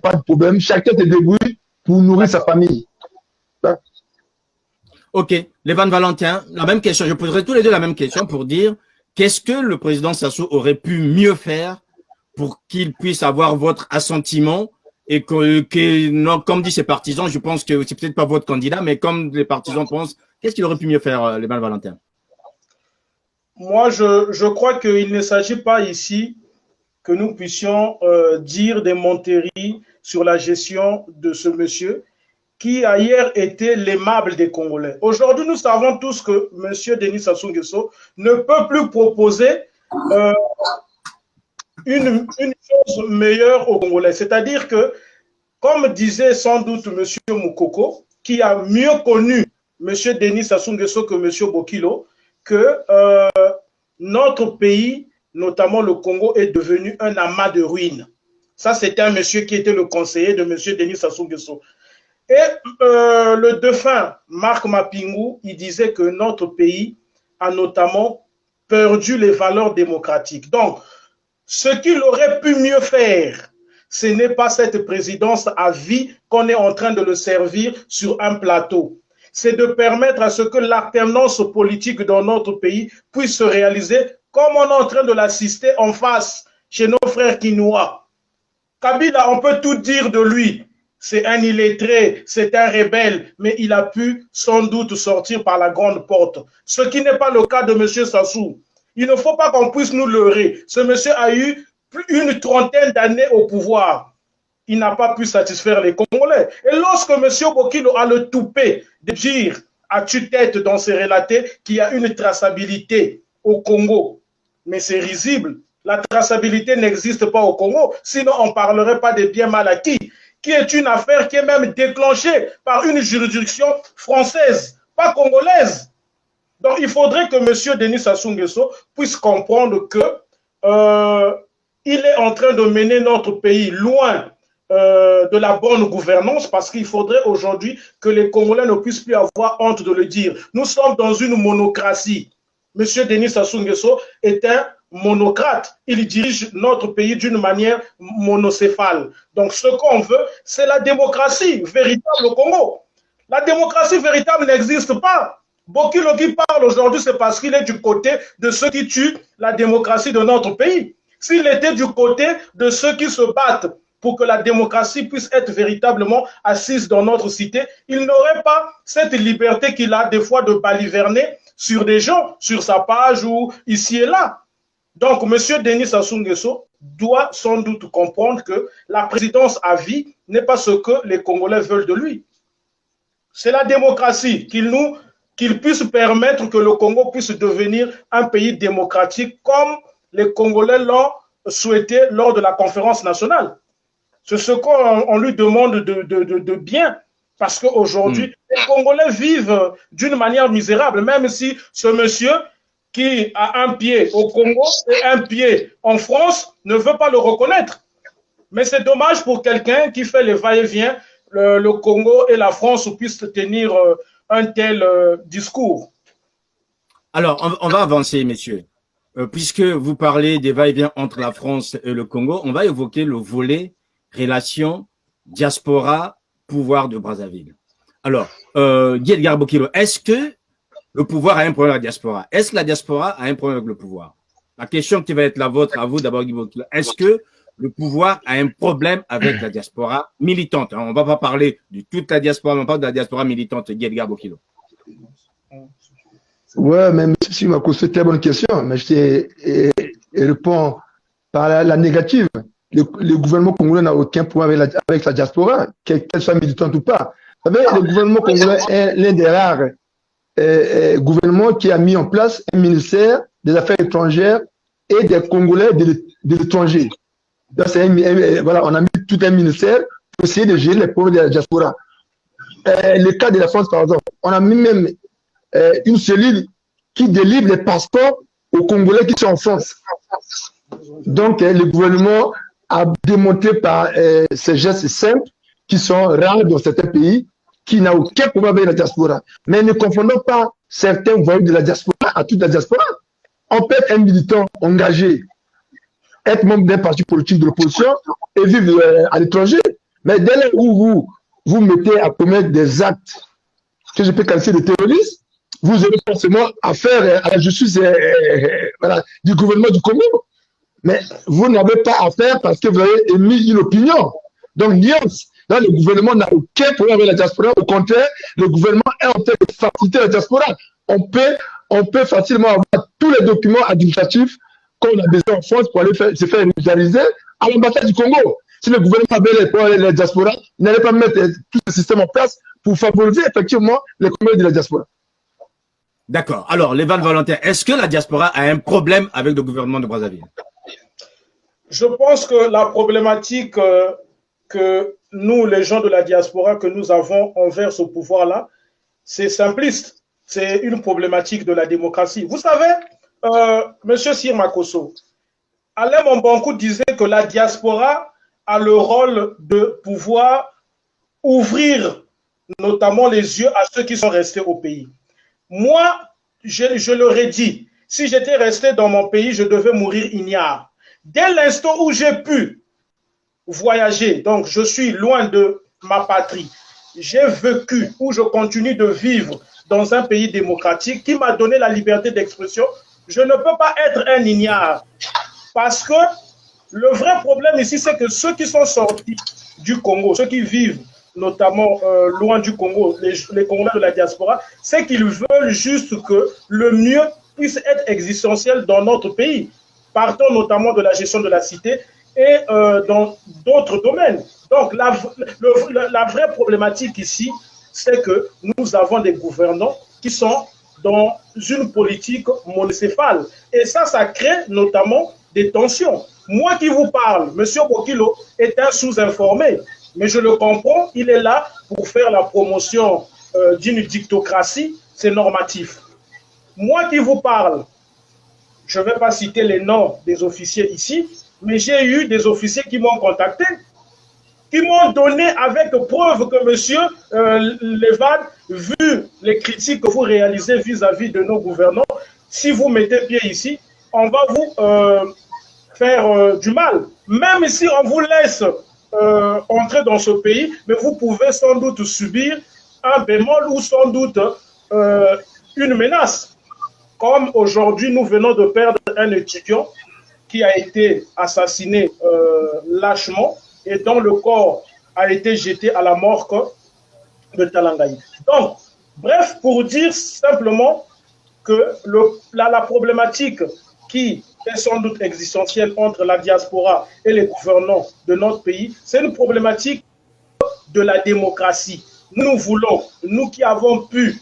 pas de problème. Chacun se débrouille pour nourrir sa famille. Ok, Lévan Valentin, la même question. Je poserai tous les deux la même question pour dire qu'est-ce que le président Sassou aurait pu mieux faire pour qu'il puisse avoir votre assentiment et que non, comme dit ses partisans, je pense que c'est peut-être pas votre candidat, mais comme les partisans pensent, qu'est-ce qu'il aurait pu mieux faire, Lévan Valentin? Moi, je crois qu'il ne s'agit pas ici que nous puissions dire des menteries sur la gestion de ce monsieur qui a hier été l'aimable des Congolais. Aujourd'hui, nous savons tous que M. Denis Sassou Nguesso ne peut plus proposer une chose meilleure aux Congolais. C'est-à-dire que, comme disait sans doute M. Moukoko, qui a mieux connu M. Denis Sassou Nguesso que M. Bokilo, que notre pays, notamment le Congo, est devenu un amas de ruines. Ça, c'était un monsieur qui était le conseiller de M. Denis Sassou Nguesso. Et le défunt Marc Mapingou, il disait que notre pays a notamment perdu les valeurs démocratiques. Donc, ce qu'il aurait pu mieux faire, ce n'est pas cette présidence à vie qu'on est en train de le servir sur un plateau. C'est de permettre à ce que l'alternance politique dans notre pays puisse se réaliser comme on est en train de l'assister en face chez nos frères Kinois. Kabila, on peut tout dire de lui. C'est un illettré, c'est un rebelle, mais il a pu sans doute sortir par la grande porte. Ce qui n'est pas le cas de M. Sassou. Il ne faut pas qu'on puisse nous leurrer. Ce monsieur a eu plus d'une trentaine d'années au pouvoir. Il n'a pas pu satisfaire les Congolais. Et lorsque M. Bokilo a le toupet de dire à tue-tête dans ses relatés qu'il y a une traçabilité au Congo, mais c'est risible. La traçabilité n'existe pas au Congo, sinon on ne parlerait pas des biens mal acquis, qui est une affaire qui est même déclenchée par une juridiction française, pas congolaise. Donc il faudrait que M. Denis Sassou Nguesso puisse comprendre que il est en train de mener notre pays loin de la bonne gouvernance, parce qu'il faudrait aujourd'hui que les Congolais ne puissent plus avoir honte de le dire. Nous sommes dans une monocratie. M. Denis Sassou Nguesso est un monocrate. Il dirige notre pays d'une manière monocéphale. Donc ce qu'on veut, c'est la démocratie véritable au Congo. La démocratie véritable n'existe pas. Bokilo qui parle aujourd'hui, c'est parce qu'il est du côté de ceux qui tuent la démocratie de notre pays. S'il était du côté de ceux qui se battent pour que la démocratie puisse être véritablement assise dans notre cité, il n'aurait pas cette liberté qu'il a des fois de baliverner sur des gens, sur sa page ou ici et là. Donc, M. Denis Sassou Nguesso doit sans doute comprendre que la présidence à vie n'est pas ce que les Congolais veulent de lui. C'est la démocratie qu'il puisse permettre que le Congo puisse devenir un pays démocratique comme les Congolais l'ont souhaité lors de la conférence nationale. C'est ce qu'on lui demande de bien, parce qu'aujourd'hui, les Congolais vivent d'une manière misérable, même si ce monsieur qui a un pied au Congo et un pied en France ne veut pas le reconnaître. Mais c'est dommage pour quelqu'un qui fait les va-et-vient, le Congo et la France puissent tenir un tel discours. Alors, on va avancer, messieurs. Puisque vous parlez des va-et-vient entre la France et le Congo, on va évoquer le volet relation diaspora pouvoir de Brazzaville. Alors, Guy Edgar Bokilo, est-ce que le pouvoir a un problème avec la diaspora? Est-ce que la diaspora a un problème avec le pouvoir? La question qui va être la vôtre, à vous d'abord, Guy Bokilo, est-ce que le pouvoir a un problème avec la diaspora militante? On ne va pas parler de toute la diaspora, on parle de la diaspora militante, Guy Edgar Bokilo. Ouais, mais M. Simako, c'est une très bonne question, mais je réponds par la négative. Le gouvernement congolais n'a aucun problème avec la diaspora, qu'elle soit militante ou pas. Vous savez, le gouvernement congolais est l'un des rares gouvernements qui a mis en place un ministère des Affaires étrangères et des Congolais de l'étranger. Voilà, on a mis tout un ministère pour essayer de gérer les problèmes de la diaspora. Le cas de la France, par exemple, on a mis même une cellule qui délivre les passeports aux Congolais qui sont en France. Donc, le gouvernement a démontré par ces gestes simples qui sont rares dans certains pays, qui n'a aucun problème avec la diaspora. Mais ne confondons pas certains voyous de la diaspora à toute la diaspora. On peut être un militant engagé, être membre d'un parti politique de l'opposition et vivre à l'étranger. Mais dès lors où vous mettez à commettre des actes que je peux qualifier de terroristes, vous aurez forcément affaire à la justice voilà, du gouvernement du Congo. Mais vous n'avez pas affaire parce que vous avez émis une opinion. Donc, nuance. Là, le gouvernement n'a aucun problème avec la diaspora. Au contraire, le gouvernement est en train de faciliter la diaspora. On peut facilement avoir tous les documents administratifs qu'on a besoin en France pour aller se faire régulariser à l'ambassade du Congo. Si le gouvernement avait les problèmes avec la diaspora, il n'allait pas mettre tout ce système en place pour favoriser effectivement les commerces de la diaspora. D'accord. Alors, Léval Valentin, est-ce que la diaspora a un problème avec le gouvernement de Brazzaville? Je pense que la problématique que nous, les gens de la diaspora, que nous avons envers ce pouvoir-là, c'est simpliste. C'est une problématique de la démocratie. Vous savez, M. Sir Makosso, Alain Mombankou disait que la diaspora a le rôle de pouvoir ouvrir notamment les yeux à ceux qui sont restés au pays. Moi, je leur ai dit, si j'étais resté dans mon pays, je devais mourir ignare. Dès l'instant où j'ai pu voyager, donc je suis loin de ma patrie, j'ai vécu ou je continue de vivre dans un pays démocratique qui m'a donné la liberté d'expression, je ne peux pas être un ignare. Parce que le vrai problème ici, c'est que ceux qui sont sortis du Congo, ceux qui vivent notamment loin du Congo, les Congolais de la diaspora, c'est qu'ils veulent juste que le mieux puisse être existentiel dans notre pays. Partons notamment de la gestion de la cité et dans d'autres domaines. Donc, la vraie problématique ici, c'est que nous avons des gouvernants qui sont dans une politique monocéphale. Et ça crée notamment des tensions. Moi qui vous parle, M. Bokilo est un sous-informé, mais je le comprends, il est là pour faire la promotion d'une dictocratie, c'est normatif. Moi qui vous parle, je ne vais pas citer les noms des officiers ici, mais j'ai eu des officiers qui m'ont contacté, qui m'ont donné avec preuve que M. Léval, vu les critiques que vous réalisez vis-à-vis de nos gouvernants, si vous mettez pied ici, on va vous faire du mal. Même si on vous laisse entrer dans ce pays, mais vous pouvez sans doute subir un bémol ou sans doute une menace. Comme aujourd'hui, nous venons de perdre un étudiant qui a été assassiné lâchement et dont le corps a été jeté à la morgue de Talangaï. Donc, bref, pour dire simplement que la problématique qui est sans doute existentielle entre la diaspora et les gouvernants de notre pays, c'est une problématique de la démocratie. Nous voulons, nous qui avons pu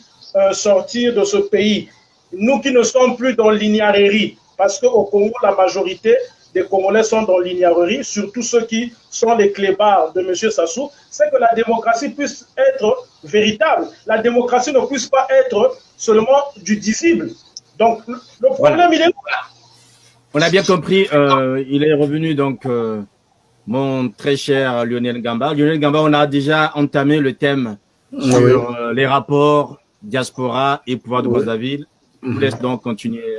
sortir de ce pays, nous qui ne sommes plus dans l'ignarerie, parce qu'au Congo, la majorité des Congolais sont dans l'ignarerie, surtout ceux qui sont les clébards de M. Sassou, c'est que la démocratie puisse être véritable. La démocratie ne puisse pas être seulement du dissible. Donc, le problème, il est là. On a bien compris, il est revenu donc mon très cher Lionel Gamba. Lionel Gamba, on a déjà entamé le thème sur les rapports diaspora et pouvoir de Brazzaville. Je vous laisse donc continuer.